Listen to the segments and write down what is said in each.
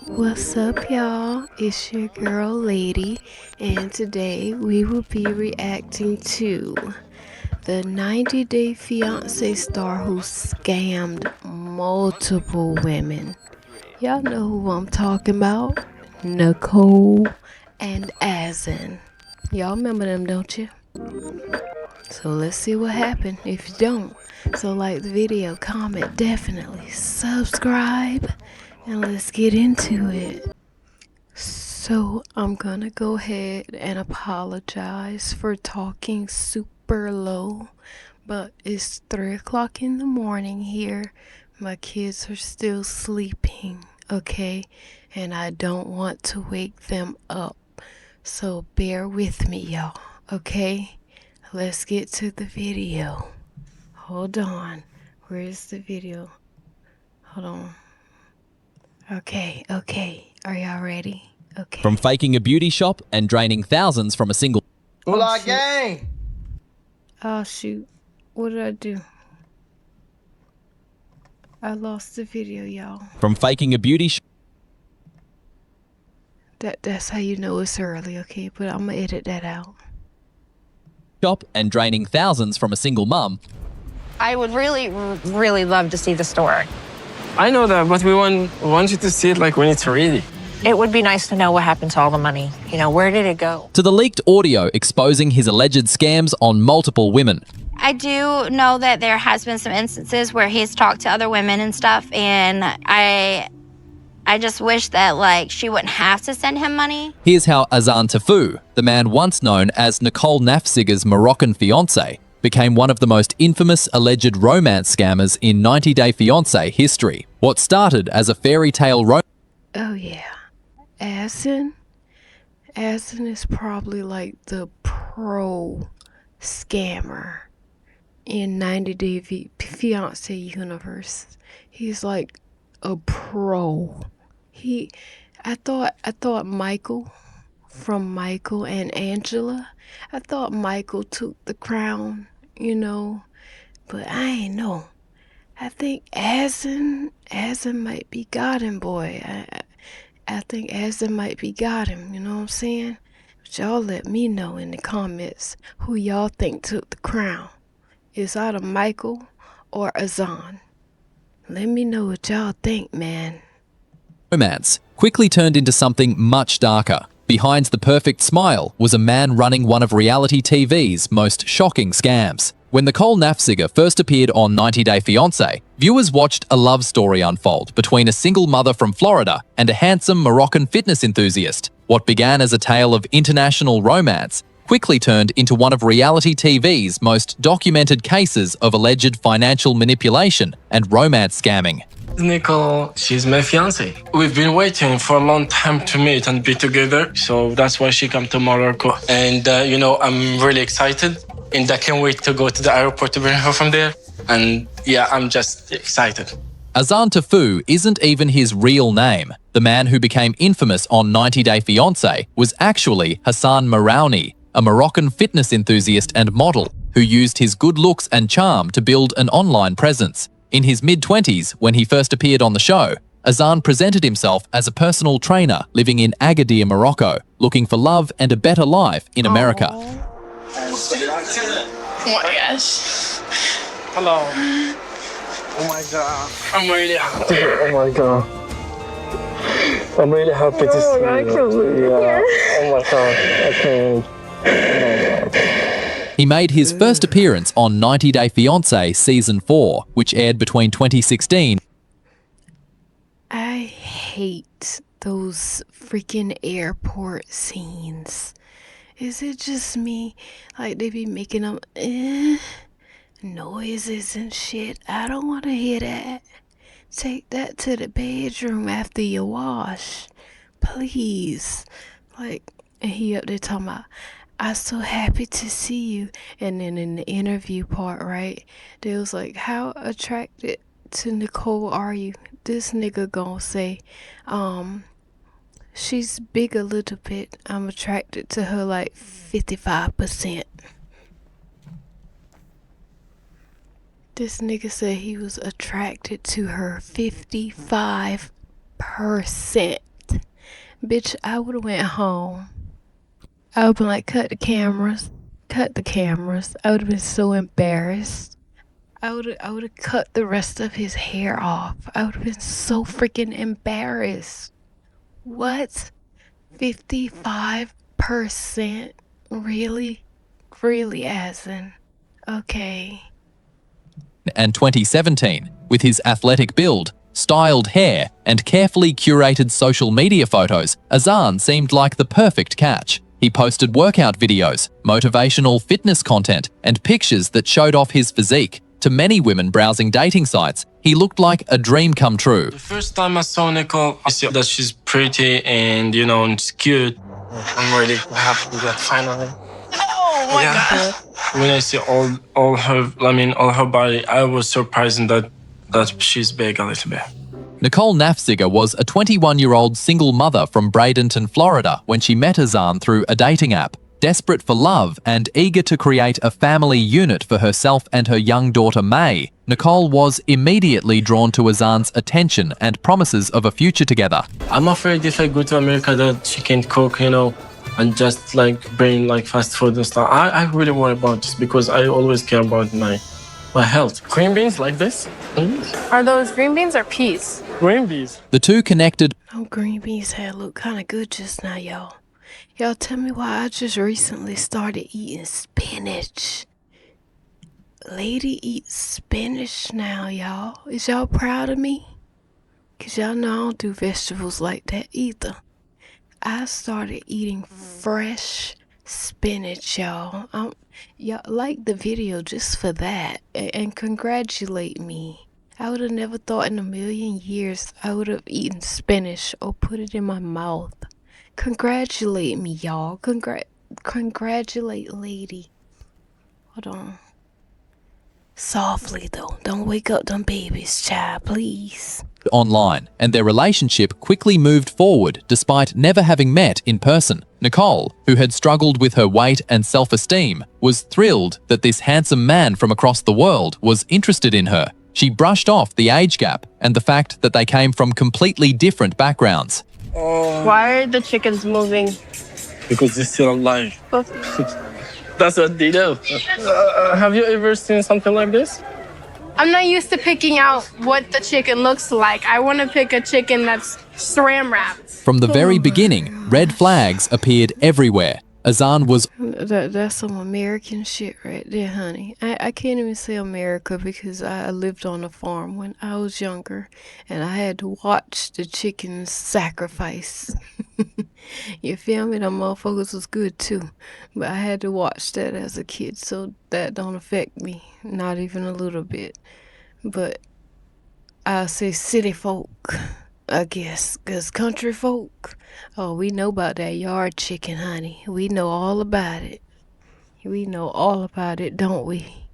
What's up, y'all? It's your girl, Lady, and today we will be reacting to the 90 Day Fiancé star who scammed multiple women. Y'all know who I'm talking about? Nicole and Azan. Y'all remember them, don't you? So let's see what happened if you don't. So like the video, comment, definitely subscribe, and let's get into it. So I'm gonna go ahead and apologize for talking super low, but it's 3 o'clock in the morning here. My kids are still sleeping, okay? And I don't want to wake them up. So bear with me, y'all, okay? Let's get to the video. Hold on. Where's the video? Hold on. Okay. Are y'all ready? Okay. From faking a beauty shop and draining thousands from a single... Hola, gang! Oh, shoot. What did I do? I lost the video, y'all. From faking a beauty That's how you know it's early, okay? But I'm gonna edit that out. shop and draining thousands from a single mum. I would really love to see the story. I know that, but we want you to see it like when it's ready. It would be nice to know what happened to all the money. You know, where did it go? To the leaked audio exposing his alleged scams on multiple women. I do know that there has been some instances where he's talked to other women and stuff, and I just wish that, like, she wouldn't have to send him money. Here's how Azan, the man once known as Nicole Nafziger's Moroccan fiancé, became one of the most infamous alleged romance scammers in 90 Day Fiancé history. What started as a fairy tale romance... Oh, yeah. Azan is probably like the pro scammer in 90 Day Fiancé universe. He's like a pro. I thought Michael from Michael and Angela. I thought Michael took the crown, you know, but I ain't know. I think Azan might be got him, boy. I think Azan might be got him, you know what I'm saying? But y'all let me know in the comments who y'all think took the crown. Is either Michael or Azan. Let me know what y'all think, man. romance quickly turned into something much darker. Behind the perfect smile was a man running one of reality TV's most shocking scams. When Nicole Nafziger first appeared on 90 Day Fiancé, viewers watched a love story unfold between a single mother from Florida and a handsome Moroccan fitness enthusiast. What began as a tale of international romance quickly turned into one of reality TV's most documented cases of alleged financial manipulation and romance scamming. Nicole, she's my fiancé. We've been waiting for a long time to meet and be together, so that's why she come to Morocco. And, I'm really excited, and I can't wait to go to the airport to bring her from there. And, yeah, I'm just excited. Azan isn't even his real name. The man who became infamous on 90 Day Fiancé was actually Hassan Maraouni, a Moroccan fitness enthusiast and model who used his good looks and charm to build an online presence. In his mid-20s, when he first appeared on the show, Azan presented himself as a personal trainer living in Agadir, Morocco, looking for love and a better life in America. Oh my gosh. Hello. Oh my God. I'm really happy. Oh my God. I'm really happy to see you. I can't believe it. Oh my God. I can't. Oh my God. He made his first appearance on 90 Day Fiancé Season 4, which aired between 2016. I hate those freaking airport scenes. Is it just me? Like they be making up noises and shit. I don't want to hear that. Take that to the bedroom after you wash. Please. Like, and he up there talking about, I'm so happy to see you. And then in the interview part, right, they was like, how attracted to Nicole are you? This nigga gonna say, she's big a little bit. I'm attracted to her like 55%. This nigga said he was attracted to her 55%. Bitch, I would have went home. I would have been like, cut the cameras. Cut the cameras. I would have been so embarrassed. I would have cut the rest of his hair off. I would have been so freaking embarrassed. What? 55%? Really? Really, Azan? Okay. And 2017, with his athletic build, styled hair, and carefully curated social media photos, Azan seemed like the perfect catch. He posted workout videos, motivational fitness content, and pictures that showed off his physique. To many women browsing dating sites, he looked like a dream come true. The first time I saw Nicole, I see that she's pretty and, and she's cute. I'm really happy that finally. Oh my God. When I see all her body, I was surprised that she's big a little bit. Nicole Nafziger was a 21-year-old single mother from Bradenton, Florida, when she met Azan through a dating app. Desperate for love and eager to create a family unit for herself and her young daughter May, Nicole was immediately drawn to Azan's attention and promises of a future together. I'm afraid if I go to America that she can't cook, and just bring fast food and stuff. I really worry about this because I always care about my health. Green beans like this? Are those green beans or peas? Green beans. The two connected. No, green beans had looked kind of good just now, y'all. Y'all tell me why I just recently started eating spinach. Lady eats spinach now, y'all. Is y'all proud of me? Because y'all know I don't do vegetables like that either. I started eating fresh spinach, y'all. Y'all like the video just for that. And congratulate me. I would have never thought in a million years I would have eaten spinach or put it in my mouth. Congratulate me, y'all. Congratulate Lady. Hold on. Softly, though. Don't wake up them babies, child, please. Online, and their relationship quickly moved forward despite never having met in person. Nicole, who had struggled with her weight and self-esteem, was thrilled that this handsome man from across the world was interested in her. She brushed off the age gap and the fact that they came from completely different backgrounds. Why are the chickens moving? Because they're still alive. That's what they do. Have you ever seen something like this? I'm not used to picking out what the chicken looks like. I want to pick a chicken that's saran wrapped. From the very beginning, red flags appeared everywhere. Azan was That's some American shit right there, honey. I can't even say America because I lived on a farm when I was younger and I had to watch the chickens sacrifice. You feel me? Them motherfuckers was good too. But I had to watch that as a kid, so that don't affect me. Not even a little bit. But I'll say city folk, I guess. Because country folk, oh, we know about that yard chicken, honey. We know all about it. We know all about it, don't we?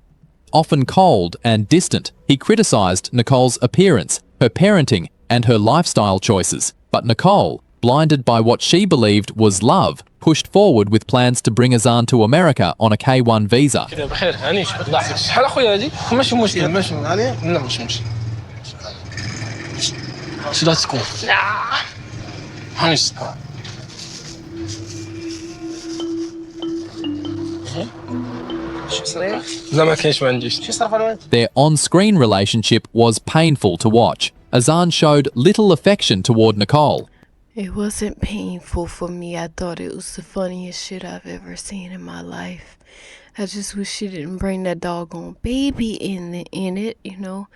often cold and distant. He criticized Nicole's appearance, her parenting, and her lifestyle choices. But Nicole, blinded by what she believed was love, pushed forward with plans to bring Azan to America on a K-1 visa. Their on-screen relationship was painful to watch. Azan showed little affection toward Nicole. It wasn't painful for me. I thought it was the funniest shit I've ever seen in my life. I just wish she didn't bring that doggone baby in it, you know.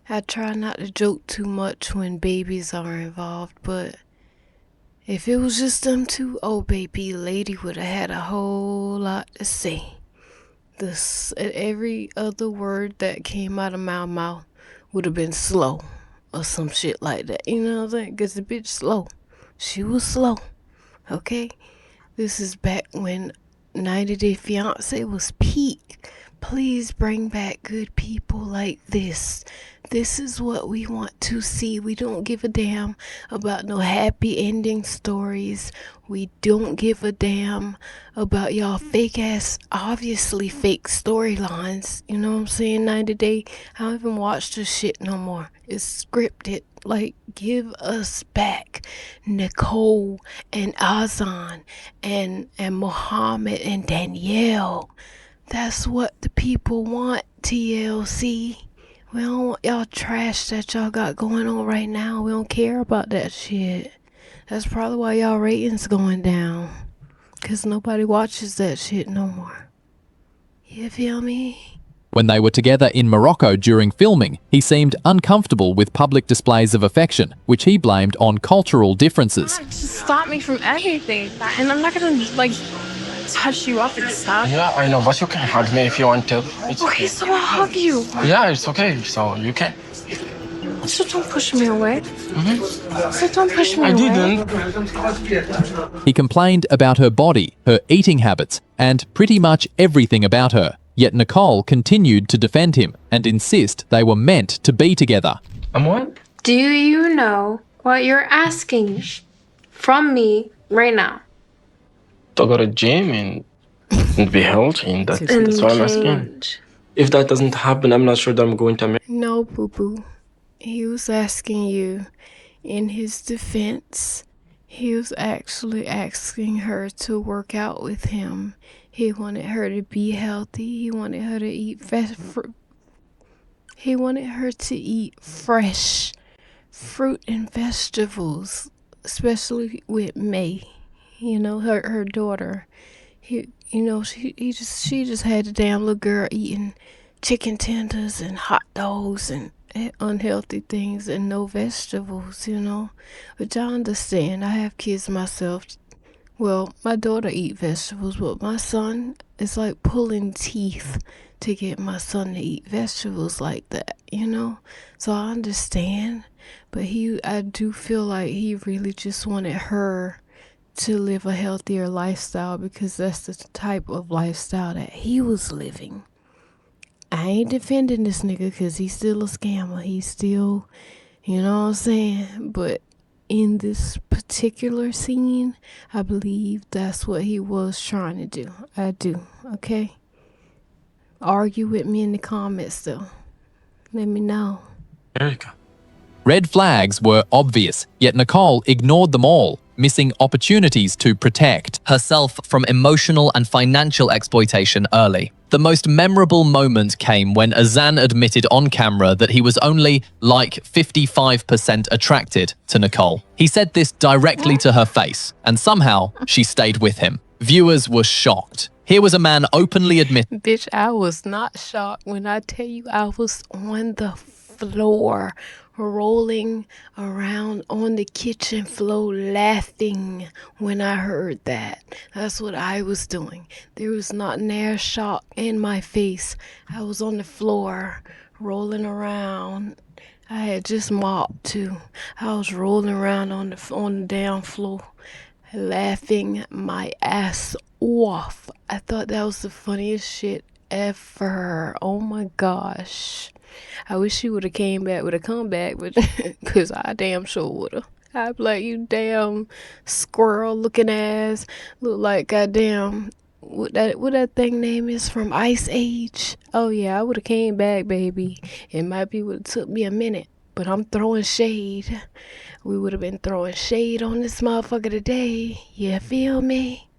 I try not to joke too much when babies are involved, but if it was just them two, oh baby, lady would have had a whole lot to say. Every other word that came out of my mouth would have been slow or some shit like that. You know what I'm saying? Because the bitch slow. She was slow. Okay? This is back when 90 Day Fiancé was peak. Please bring back good people like this. This is what we want to see. We don't give a damn about no happy ending stories. We don't give a damn about y'all fake ass, obviously fake storylines. You know what I'm saying? 90 Day. I don't even watch this shit no more. It's scripted. Like, give us back Nicole and Azan and Muhammad and Danielle. That's what the people want, TLC. We don't want y'all trash that y'all got going on right now. We don't care about that shit. That's probably why y'all ratings going down. Cause nobody watches that shit no more. You feel me? When they were together in Morocco during filming, he seemed uncomfortable with public displays of affection, which he blamed on cultural differences. Just stop me from everything. And I'm not gonna, like, touch you up and stuff. Yeah, I know, but you can hug me if you want to. It's Okay, so I'll hug you. Yeah, it's okay. So you can. So don't push me away. So don't push me I away. didn't. He complained about her body, her eating habits, and pretty much everything about her. Yet Nicole continued to defend him and insist they were meant to be together. I'm what? Do you know what you're asking from me right now? To go to gym and be healthy, and that's what I'm asking. Change. If that doesn't happen, I'm not sure that I'm going to America. No, boo-boo. He was asking you, in his defense, he was actually asking her to work out with him. He wanted her to be healthy. He wanted her to eat He wanted her to eat fresh fruit and vegetables, especially with May. You know, her daughter. She just had the damn little girl eating chicken tenders and hot dogs and unhealthy things and no vegetables, you know. Which I understand. I have kids myself. Well, my daughter eat vegetables, but my son, it's like pulling teeth to get my son to eat vegetables like that, you know. So I understand, but I do feel like he really just wanted her to live a healthier lifestyle because that's the type of lifestyle that he was living. I ain't defending this nigga because he's still a scammer. He's still, you know what I'm saying? But in this particular scene, I believe that's what he was trying to do. I do, okay? Argue with me in the comments, though. Let me know. America. Red flags were obvious, yet Nicole ignored them all, missing opportunities to protect herself from emotional and financial exploitation early. The most memorable moment came when Azan admitted on camera that he was only like 55% attracted to Nicole. He said this directly to her face, and somehow she stayed with him. Viewers were shocked. Here was a man openly admitting, Bitch, I was not shocked when I tell you I was on the floor, rolling around on the kitchen floor laughing when I heard that. That's what I was doing. There was not an air shock in my face. I was on the floor rolling around. I had just mopped too. I was rolling around on the damn floor laughing my ass off. I thought that was the funniest shit ever. Oh my gosh. I wish she would have came back with a comeback, but because I damn sure would have. I'd be like, you damn squirrel looking ass. Look like goddamn, what that thing name is from Ice Age. Oh yeah, I would have came back, baby. It might be would have took me a minute, but I'm throwing shade. We would have been throwing shade on this motherfucker today. You feel me?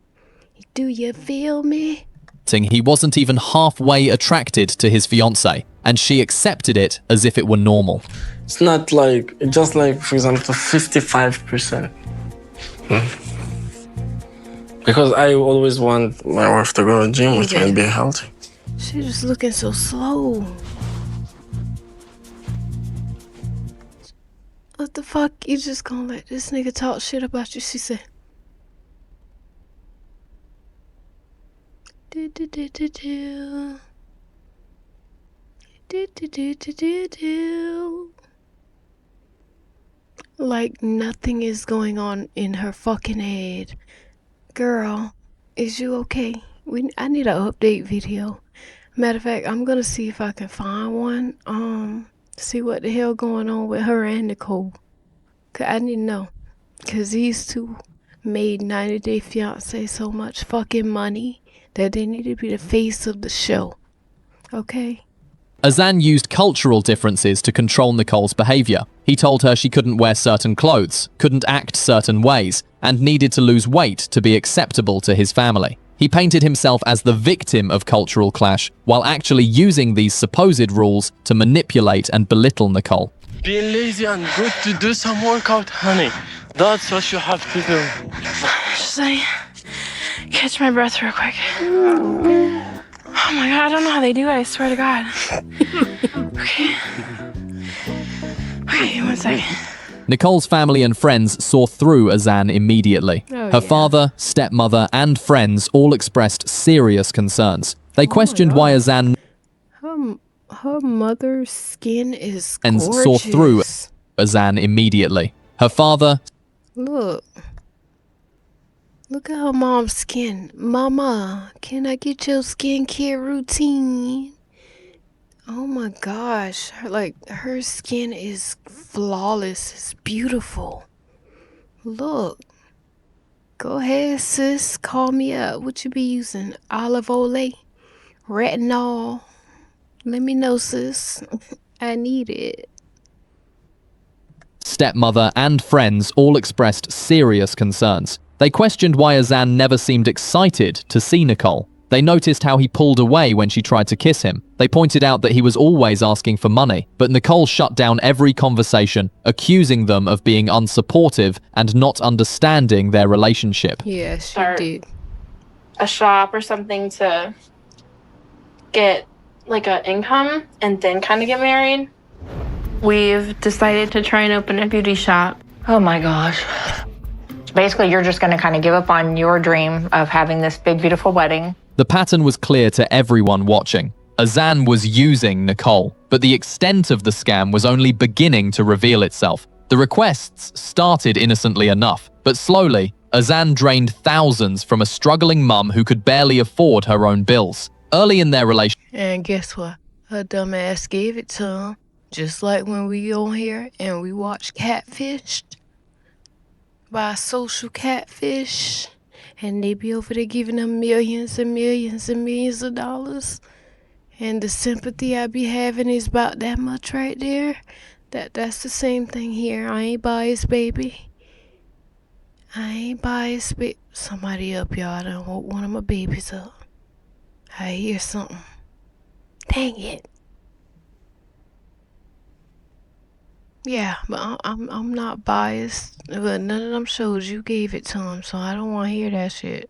Do you feel me? he wasn't even halfway attracted to his fiancée, and she accepted it as if it were normal. It's not like, just like, for example, 55%. Because I always want my wife to go to the gym with me and be healthy. She just looking so slow. What the fuck? You just gonna let this nigga talk shit about you? She said. Do do do do do. Do do do do do do. Like nothing is going on in her fucking head. Girl, is you okay? I need an update video. Matter of fact, I'm gonna see if I can find one. See what the hell going on with her and Nicole. Cause I need to know. Cause these two made 90 Day Fiancé so much fucking money that they need to be the face of the show. Okay? Azan used cultural differences to control Nicole's behavior. He told her she couldn't wear certain clothes, couldn't act certain ways, and needed to lose weight to be acceptable to his family. He painted himself as the victim of cultural clash, while actually using these supposed rules to manipulate and belittle Nicole. Being lazy and good to do some workout, honey. That's what you have to do. Just like, catch my breath real quick. Oh my God, I don't know how they do it, I swear to God. Okay. Okay, 1 second. Nicole's family and friends saw through Azan immediately. Her father, stepmother, and friends all expressed serious concerns. They questioned why Azan Her mother's skin is gorgeous. saw through Azan immediately. Her father, Look at her mom's skin. Mama, can I get your skincare routine? Oh my gosh, her skin is flawless. It's beautiful. Look. Go ahead, sis. Call me up. What you be using? Olive oil? Retinol? Let me know, sis. I need it. stepmother, and friends all expressed serious concerns. They questioned why Azan never seemed excited to see Nicole. They noticed how he pulled away when she tried to kiss him. They pointed out that he was always asking for money, but Nicole shut down every conversation, accusing them of being unsupportive and not understanding their relationship. Yeah, she did. A shop or something to get like an income and then kind of get married. We've decided to try and open a beauty shop. Oh my gosh. Basically, you're just going to kind of give up on your dream of having this big, beautiful wedding. The pattern was clear to everyone watching. Azan was using Nicole, but the extent of the scam was only beginning to reveal itself. The requests started innocently enough, but slowly, Azan drained thousands from a struggling mum who could barely afford her own bills. Early in their relationship, And guess what? Her dumb ass gave it to him. Just like when we on here and we watch Catfished by Social Catfish, and they be over there giving them millions and millions and millions of dollars, and the sympathy I be having is about that much right there. That's the same thing here. I ain't biased, baby. I ain't biased, baby. Somebody up, y'all. I done woke one of my babies up. I hear something. Dang it. Yeah, but I'm not biased. But none of them shows you gave it to him, so I don't want to hear that shit.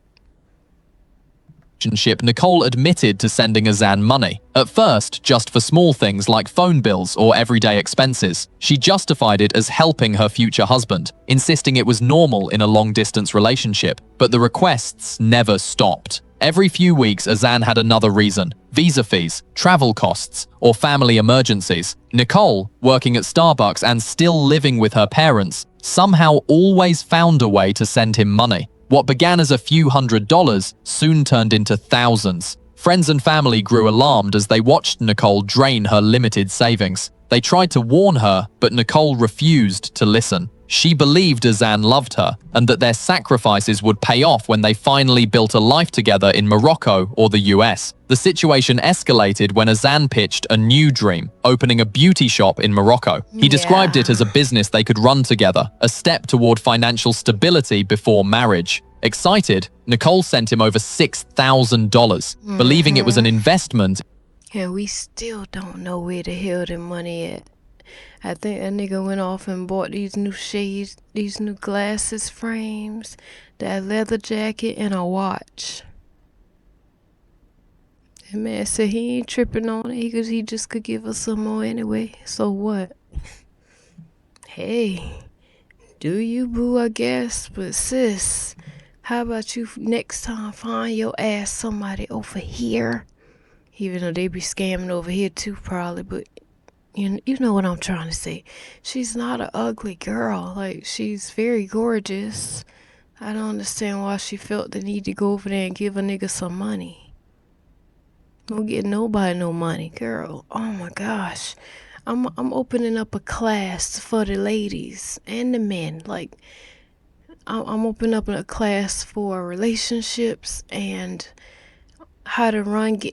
Nicole admitted to sending Azan money, at first just for small things like phone bills or everyday expenses. She justified it as helping her future husband, insisting it was normal in a long-distance relationship. But the requests never stopped. Every few weeks, Azan had another reason: visa fees, travel costs, or family emergencies. Nicole, working at Starbucks and still living with her parents, somehow always found a way to send him money. What began as a few $100s soon turned into thousands. Friends and family grew alarmed as they watched Nicole drain her limited savings. They tried to warn her, but Nicole refused to listen. She believed Azan loved her and that their sacrifices would pay off when they finally built a life together in Morocco or the US. The situation escalated when Azan pitched a new dream, opening a beauty shop in Morocco. He described it as a business they could run together, a step toward financial stability before marriage. Excited, Nicole sent him over $6,000, believing it was an investment. And we still don't know where the hell the money at. I think that nigga went off and bought these new shades, these new glasses frames, that leather jacket, and a watch. And man said he ain't tripping on it because he just could give us some more anyway. So what? Hey, do you, boo, I guess. But sis, how about you next time find your ass somebody over here? Even though they be scamming over here too probably, but you know what I'm trying to say. She's not an ugly girl. Like, she's very gorgeous. I don't understand why she felt the need to go over there and give a nigga some money. Don't get nobody no money, girl. Oh my gosh. I'm opening up a class for the ladies and the men. Like, I'm opening up a class for relationships, and how to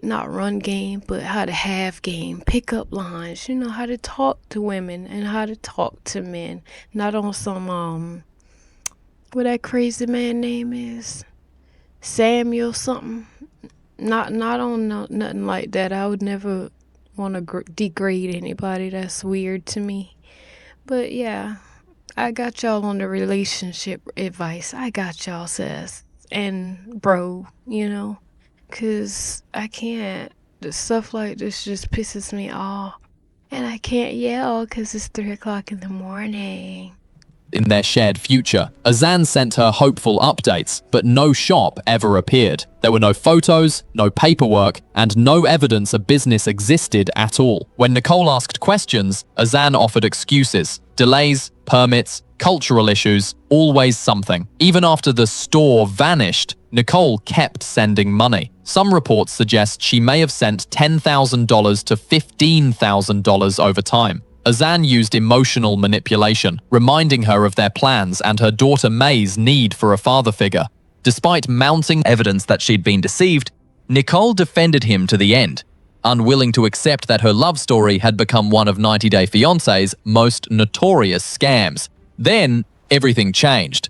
not run game, but how to have game, pick up lines, how to talk to women and how to talk to men. Not on some, what that crazy man name is? Samuel something. Not on nothing like that. I would never want to degrade anybody. That's weird to me. But yeah, I got y'all on the relationship advice. I got y'all, sis. And bro, because I can't. The stuff like this just pisses me off. And I can't yell because it's 3 o'clock in the morning. In their shared future, Azan sent her hopeful updates, but no shop ever appeared. There were no photos, no paperwork, and no evidence a business existed at all. When Nicole asked questions, Azan offered excuses. Delays, permits, cultural issues, always something. Even after the store vanished, Nicole kept sending money. Some reports suggest she may have sent $10,000 to $15,000 over time. Azan used emotional manipulation, reminding her of their plans and her daughter May's need for a father figure. Despite mounting evidence that she'd been deceived, Nicole defended him to the end, unwilling to accept that her love story had become one of 90 Day Fiancé's most notorious scams. Then, everything changed.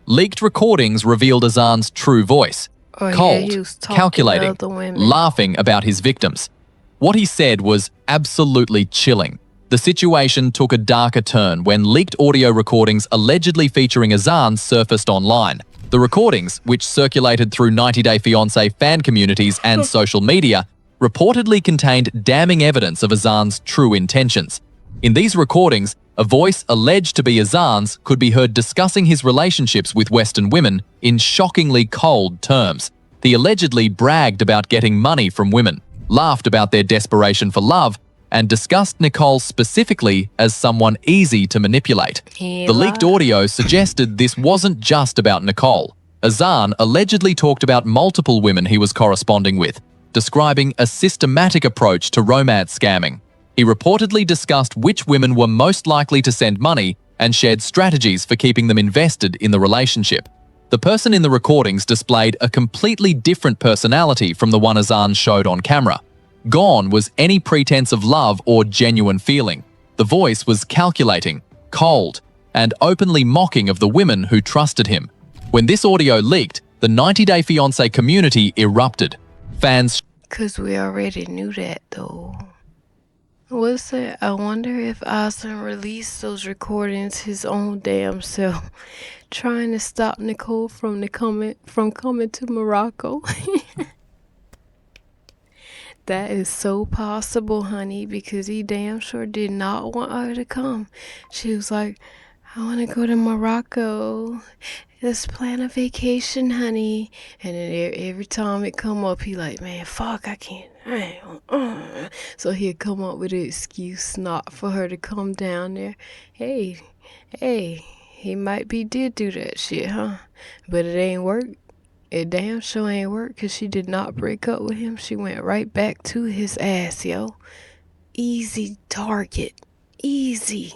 Leaked recordings revealed Azan's true voice. Cold, calculating, laughing about his victims. What he said was absolutely chilling. The situation took a darker turn when leaked audio recordings allegedly featuring Azan surfaced online. The recordings, which circulated through 90 Day Fiancé fan communities and social media, reportedly contained damning evidence of Azan's true intentions. In these recordings, a voice alleged to be Azan's could be heard discussing his relationships with Western women in shockingly cold terms. He allegedly bragged about getting money from women, laughed about their desperation for love, and discussed Nicole specifically as someone easy to manipulate. The leaked audio suggested this wasn't just about Nicole. Azan allegedly talked about multiple women he was corresponding with, describing a systematic approach to romance scamming. He reportedly discussed which women were most likely to send money and shared strategies for keeping them invested in the relationship. The person in the recordings displayed a completely different personality from the one Azan showed on camera. Gone was any pretense of love or genuine feeling. The voice was calculating, cold, and openly mocking of the women who trusted him. When this audio leaked, the 90 Day Fiancé community erupted. Fans... Because we already knew that, though. What's it? I wonder if Azan released those recordings his own damn self, trying to stop Nicole from coming to Morocco. That is so possible, honey, because he damn sure did not want her to come. She was like, I want to go to Morocco. Let's plan a vacation, honey. And then every time it come up, he like, man, fuck, I can't. So he'd come up with an excuse not for her to come down there. Hey, he might did do that shit, huh? But it ain't work. It damn sure ain't work because she did not break up with him. She went right back to his ass, yo. Easy target. Easy.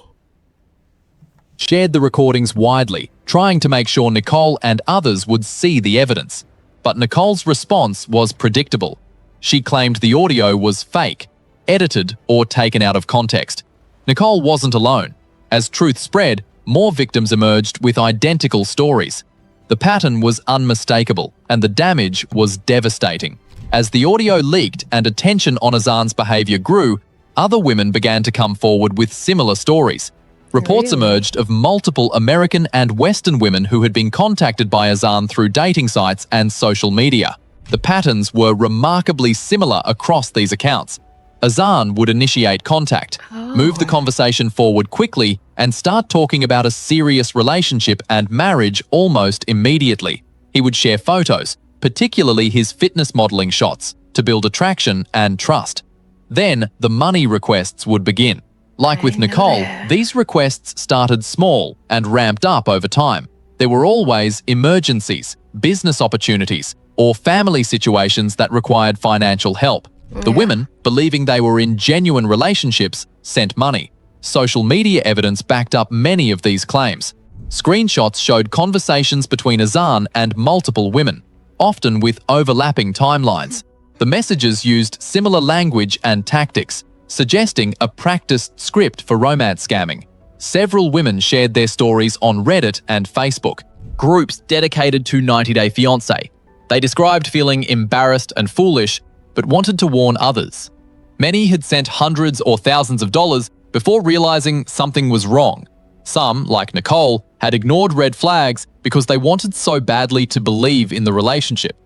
Shared the recordings widely, trying to make sure Nicole and others would see the evidence. But Nicole's response was predictable. She claimed the audio was fake, edited, or taken out of context. Nicole wasn't alone. As truth spread, more victims emerged with identical stories. The pattern was unmistakable, and the damage was devastating. As the audio leaked and attention on Azan's behavior grew, other women began to come forward with similar stories. Reports emerged of multiple American and Western women who had been contacted by Azan through dating sites and social media. The patterns were remarkably similar across these accounts. Azan would initiate contact, move the conversation forward quickly, and start talking about a serious relationship and marriage almost immediately. He would share photos, particularly his fitness modeling shots, to build attraction and trust. Then the money requests would begin. Like with Nicole, these requests started small and ramped up over time. There were always emergencies, business opportunities, or family situations that required financial help. The women, believing they were in genuine relationships, sent money. Social media evidence backed up many of these claims. Screenshots showed conversations between Azan and multiple women, often with overlapping timelines. The messages used similar language and tactics, suggesting a practiced script for romance scamming. Several women shared their stories on Reddit and Facebook, groups dedicated to 90 Day Fiancé. They described feeling embarrassed and foolish, but wanted to warn others. Many had sent hundreds or thousands of dollars before realizing something was wrong. Some, like Nicole, had ignored red flags because they wanted so badly to believe in the relationship.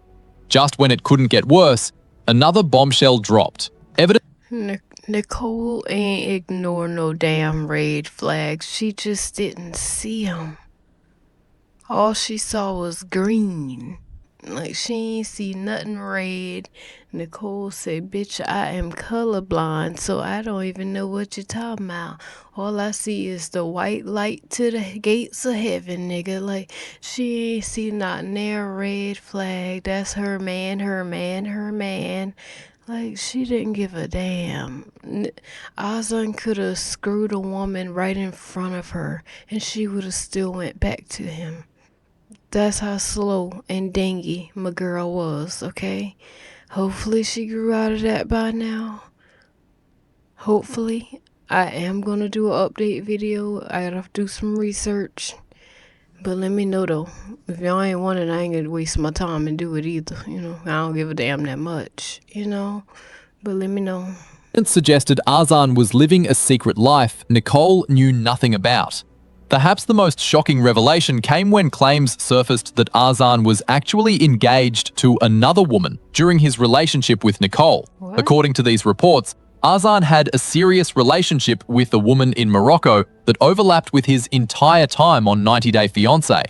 Just when it couldn't get worse, another bombshell dropped. Nicole ain't ignore no damn red flags. She just didn't see them. All she saw was green. Like, she ain't see nothing red. Nicole said, bitch, I am colorblind, so I don't even know what you're talking about. All I see is the white light to the gates of heaven, nigga. Like, she ain't see not near red flag. That's her man, her man, her man. Like, she didn't give a damn. Azan could have screwed a woman right in front of her, and she would have still went back to him. That's how slow and dingy my girl was, okay? Hopefully she grew out of that by now. Hopefully. I am going to do an update video. I gotta do some research. But let me know, though. If y'all ain't want it, I ain't gonna waste my time and do it either. I don't give a damn that much, But let me know. It suggested Azan was living a secret life Nicole knew nothing about. Perhaps the most shocking revelation came when claims surfaced that Azan was actually engaged to another woman during his relationship with Nicole. What? According to these reports, Azan had a serious relationship with a woman in Morocco that overlapped with his entire time on 90 Day Fiancé.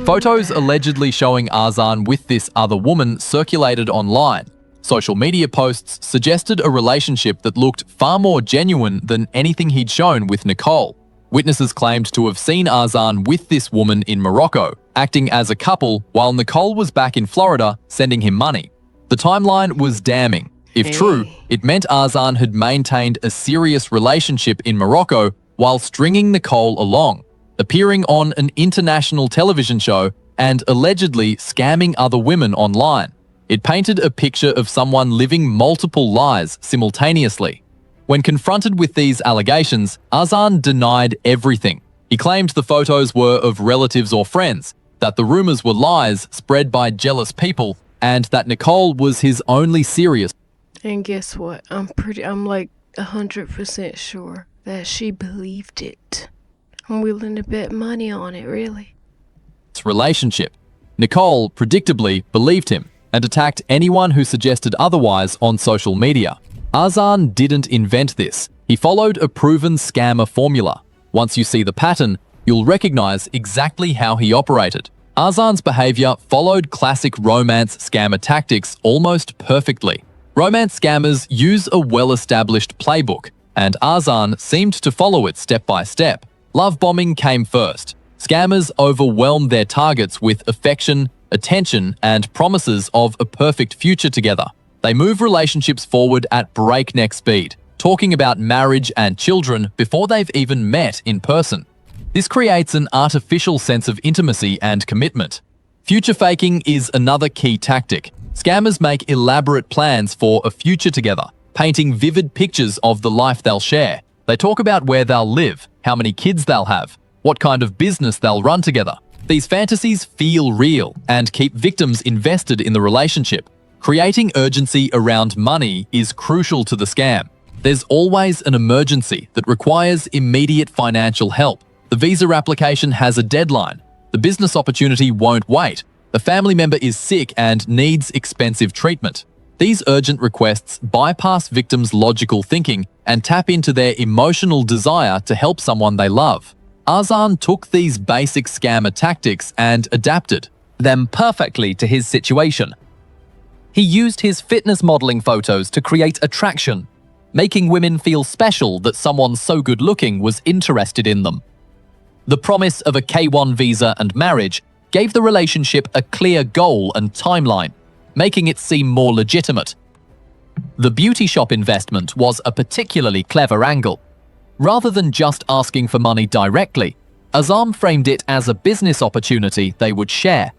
Photos allegedly showing Azan with this other woman circulated online. Social media posts suggested a relationship that looked far more genuine than anything he'd shown with Nicole. Witnesses claimed to have seen Azan with this woman in Morocco, acting as a couple while Nicole was back in Florida sending him money. The timeline was damning. If true, it meant Azan had maintained a serious relationship in Morocco while stringing Nicole along, appearing on an international television show and allegedly scamming other women online. It painted a picture of someone living multiple lies simultaneously. When confronted with these allegations, Azan denied everything. He claimed the photos were of relatives or friends, that the rumors were lies spread by jealous people, and that Nicole was his only serious. And guess what? I'm like 100% sure that she believed it. I'm willing to bet money on it, really. Relationship. Nicole predictably believed him and attacked anyone who suggested otherwise on social media. Azan didn't invent this. He followed a proven scammer formula. Once you see the pattern, you'll recognize exactly how he operated. Azan's behavior followed classic romance scammer tactics almost perfectly. Romance scammers use a well-established playbook, and Azan seemed to follow it step by step. Love bombing came first. Scammers overwhelmed their targets with affection, attention, and promises of a perfect future together. They move relationships forward at breakneck speed, talking about marriage and children before they've even met in person. This creates an artificial sense of intimacy and commitment. Future faking is another key tactic. Scammers make elaborate plans for a future together, painting vivid pictures of the life they'll share. They talk about where they'll live, how many kids they'll have, what kind of business they'll run together. These fantasies feel real and keep victims invested in the relationship. Creating urgency around money is crucial to the scam. There's always an emergency that requires immediate financial help. The visa application has a deadline. The business opportunity won't wait. The family member is sick and needs expensive treatment. These urgent requests bypass victims' logical thinking and tap into their emotional desire to help someone they love. Azan took these basic scammer tactics and adapted them perfectly to his situation. He used his fitness modeling photos to create attraction, making women feel special that someone so good-looking was interested in them. The promise of a K-1 visa and marriage gave the relationship a clear goal and timeline, making it seem more legitimate. The beauty shop investment was a particularly clever angle. Rather than just asking for money directly, Azan framed it as a business opportunity they would share.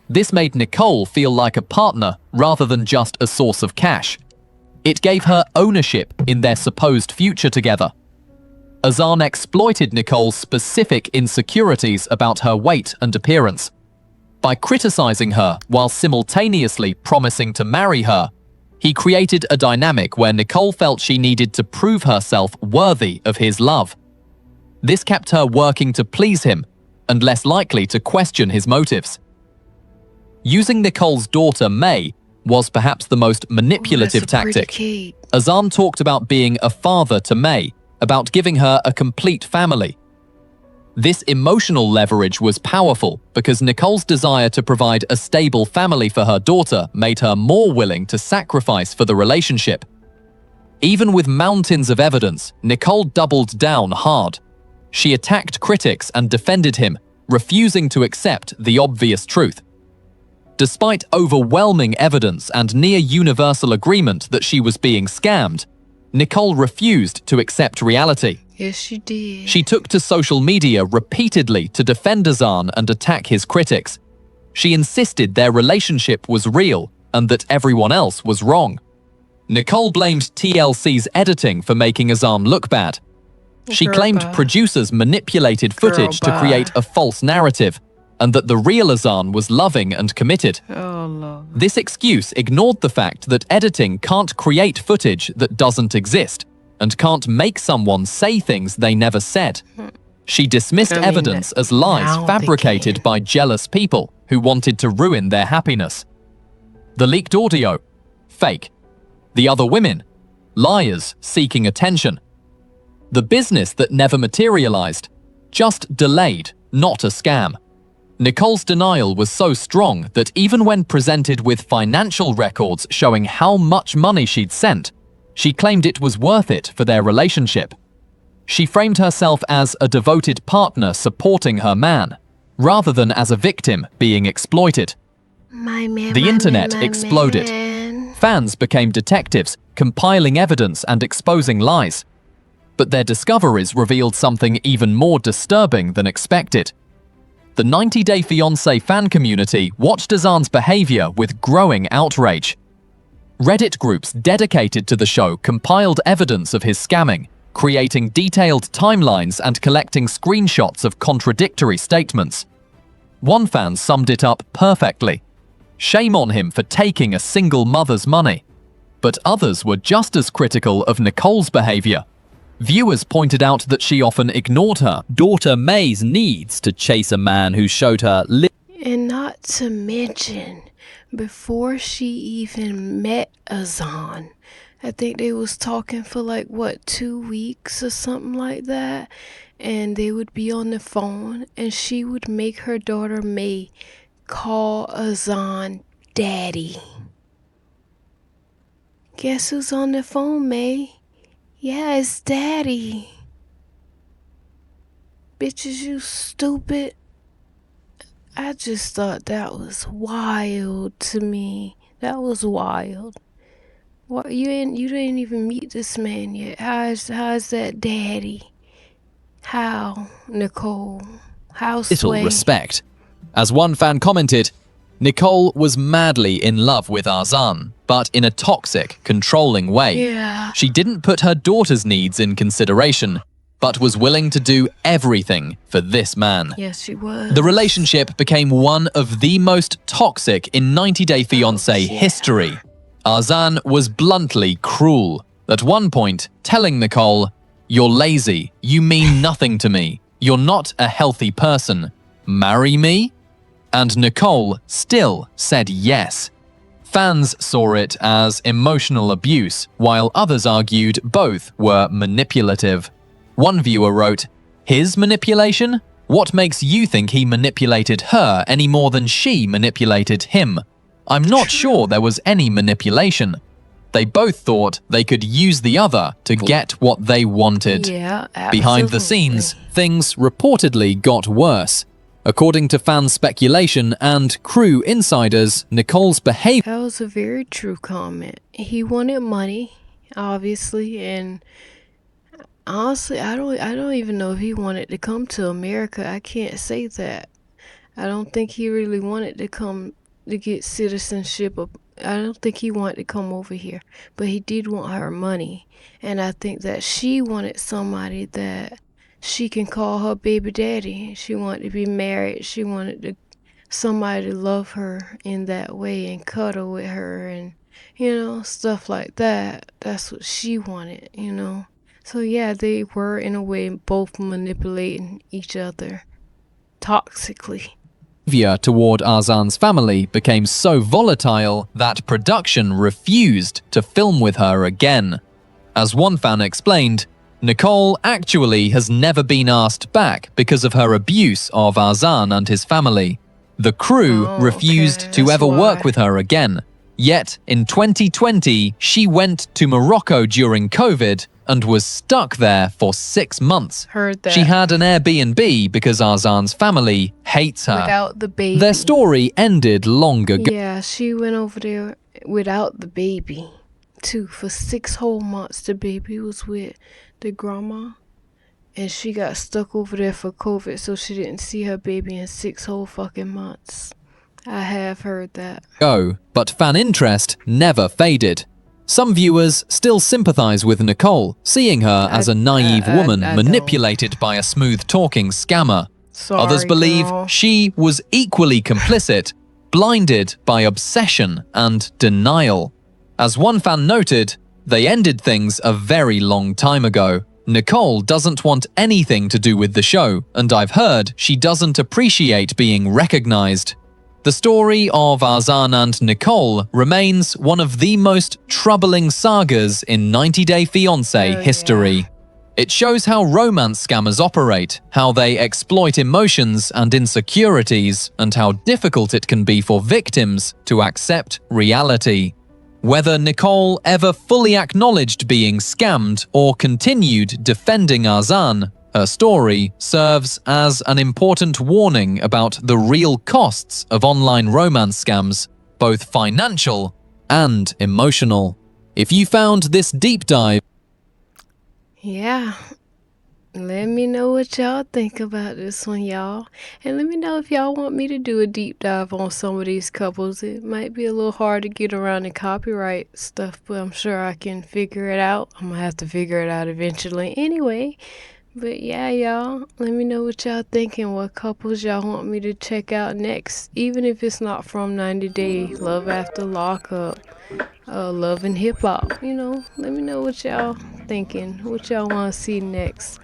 This made Nicole feel like a partner rather than just a source of cash. It gave her ownership in their supposed future together. Azan exploited Nicole's specific insecurities about her weight and appearance. By criticizing her while simultaneously promising to marry her, he created a dynamic where Nicole felt she needed to prove herself worthy of his love. This kept her working to please him and less likely to question his motives. Using Nicole's daughter May was perhaps the most manipulative tactic. Azan talked about being a father to May, about giving her a complete family. This emotional leverage was powerful because Nicole's desire to provide a stable family for her daughter made her more willing to sacrifice for the relationship. Even with mountains of evidence, Nicole doubled down hard. She attacked critics and defended him, refusing to accept the obvious truth. Despite overwhelming evidence and near-universal agreement that she was being scammed, Nicole refused to accept reality. Yes, she did. She took to social media repeatedly to defend Azan and attack his critics. She insisted their relationship was real and that everyone else was wrong. Nicole blamed TLC's editing for making Azan look bad. She claimed producers manipulated footage to create a false narrative, and that the real Azan was loving and committed. Oh, Lord. This excuse ignored the fact that editing can't create footage that doesn't exist, and can't make someone say things they never said. She dismissed evidence as lies fabricated by jealous people who wanted to ruin their happiness. The leaked audio, fake. The other women, liars seeking attention. The business that never materialized, just delayed, not a scam. Nicole's denial was so strong that even when presented with financial records showing how much money she'd sent, she claimed it was worth it for their relationship. She framed herself as a devoted partner supporting her man, rather than as a victim being exploited. The internet exploded. Fans became detectives, compiling evidence and exposing lies. But their discoveries revealed something even more disturbing than expected. The 90 Day Fiancé fan community watched Azan's behavior with growing outrage. Reddit groups dedicated to the show compiled evidence of his scamming, creating detailed timelines and collecting screenshots of contradictory statements. One fan summed it up perfectly. Shame on him for taking a single mother's money. But others were just as critical of Nicole's behavior. Viewers pointed out that she often ignored her daughter May's needs to chase a man who showed her And not to mention, before she even met Azan, I think they was talking for like, 2 weeks or something like that. And they would be on the phone and she would make her daughter May call Azan daddy. Guess who's on the phone, May? Yeah, it's daddy. Bitches, you stupid. I just thought that was wild to me. That was wild. What, you didn't even meet this man yet. How's that daddy? How, Nicole? How little Sway? respect. As one fan commented, Nicole was madly in love with Azan, but in a toxic, controlling way. Yeah. She didn't put her daughter's needs in consideration, but was willing to do everything for this man. Yes, she was. The relationship became one of the most toxic in 90 Day Fiancé history. Azan was bluntly cruel, at one point telling Nicole, "You're lazy, you mean nothing to me, you're not a healthy person, marry me?" And Nicole still said yes. Fans saw it as emotional abuse, while others argued both were manipulative. One viewer wrote, "His manipulation? What makes you think he manipulated her any more than she manipulated him? I'm not sure there was any manipulation. They both thought they could use the other to get what they wanted." Yeah, absolutely. Behind the scenes, things reportedly got worse. According to fan speculation and crew insiders, Nicole's behavior... That was a very true comment. He wanted money, obviously, and honestly, I don't even know if he wanted to come to America. I can't say that. I don't think he really wanted to come to get citizenship. I don't think he wanted to come over here, but he did want her money. And I think that she wanted somebody that she can call her baby daddy. She wanted to be married. She wanted somebody to love her in that way and cuddle with her and, stuff like that. That's what she wanted. So yeah, they were in a way both manipulating each other toxically. Behavior toward Azan's family became so volatile that production refused to film with her again. As one fan explained, Nicole actually has never been asked back because of her abuse of Azan and his family. The crew refused to ever work with her again. Yet, in 2020, she went to Morocco during COVID and was stuck there for 6 months. Heard that. She had an Airbnb because Azan's family hates her. Without the baby. Their story ended long ago. Yeah, she went over there without the baby, too. For 6 whole months, the baby was with the grandma. And she got stuck over there for COVID, so she didn't see her baby in 6 whole fucking months. I have heard that. But fan interest never faded. Some viewers still sympathize with Nicole, seeing her as a naive woman manipulated by a smooth-talking scammer. Sorry, Others believe girl. she was equally complicit, blinded by obsession and denial. As one fan noted, they ended things a very long time ago. Nicole doesn't want anything to do with the show, and I've heard she doesn't appreciate being recognized. The story of Azan and Nicole remains one of the most troubling sagas in 90 Day Fiancé history. It shows how romance scammers operate, how they exploit emotions and insecurities, and how difficult it can be for victims to accept reality. Whether Nicole ever fully acknowledged being scammed or continued defending Azan, her story serves as an important warning about the real costs of online romance scams, both financial and emotional. If you found this deep dive, Yeah. Let me know what y'all think about this one, y'all. And let me know if y'all want me to do a deep dive on some of these couples. It might be a little hard to get around the copyright stuff, but I'm sure I can figure it out. I'm gonna have to figure it out eventually anyway. But yeah, y'all, let me know what y'all thinking, what couples y'all want me to check out next, even if it's not from 90 Day, Love After Lockup, Love and Hip Hop, let me know what y'all thinking, what y'all want to see next.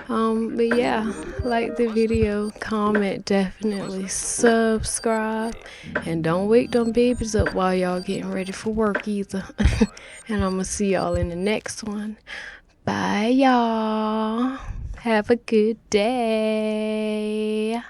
But yeah, like the video, comment, definitely subscribe, and don't wake them babies up while y'all getting ready for work either. And I'm gonna see y'all in the next one. Bye, y'all. Have a good day.